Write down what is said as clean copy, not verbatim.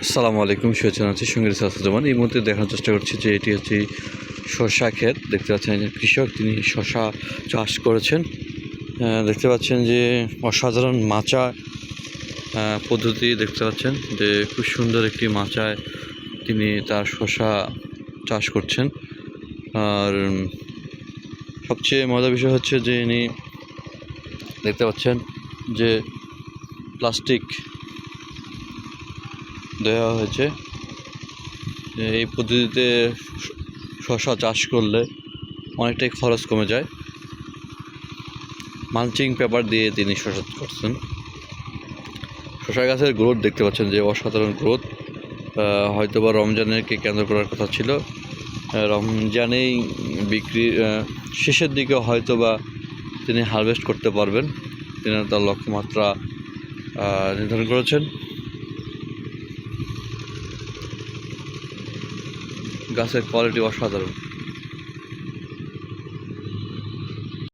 আসসালামু আলাইকুম, শুভেচ্ছা জানাচ্ছি। সঙ্গীত সাথে এই মুহূর্তে দেখার চেষ্টা করছি যে এটি হচ্ছে শসা ক্ষেত। দেখতে পাচ্ছেন একজন কৃষক, তিনি শসা চাষ করেছেন। দেখতে পাচ্ছেন যে অসাধারণ মাচা পদ্ধতি দেখতে পাচ্ছেন যে খুব সুন্দর একটি মাচায় তিনি তার শসা চাষ করছেন। আর সবচেয়ে মজার বিষয় হচ্ছে যে ইনি দেখতে পাচ্ছেন যে প্লাস্টিক দেওয়া হয়েছে। এই পদ্ধতিতে শসা চাষ করলে অনেকটাই খরচ কমে যায়। মালচিং পেপার দিয়ে তিনি শসা করছেন। শসা গাছের গ্রোথ দেখতে পাচ্ছেন যে অসাধারণ গ্রোথ। হয়তোবা রমজানেরকে কেন্দ্র করার কথা ছিল, রমজানেই বিক্রির শেষের দিকে হয়তোবা তিনি হারভেস্ট করতে পারবেন। তিনি তার লক্ষ্যমাত্রা নির্ধারণ করেছেন। গাছের কোয়ালিটি অসাধারণ।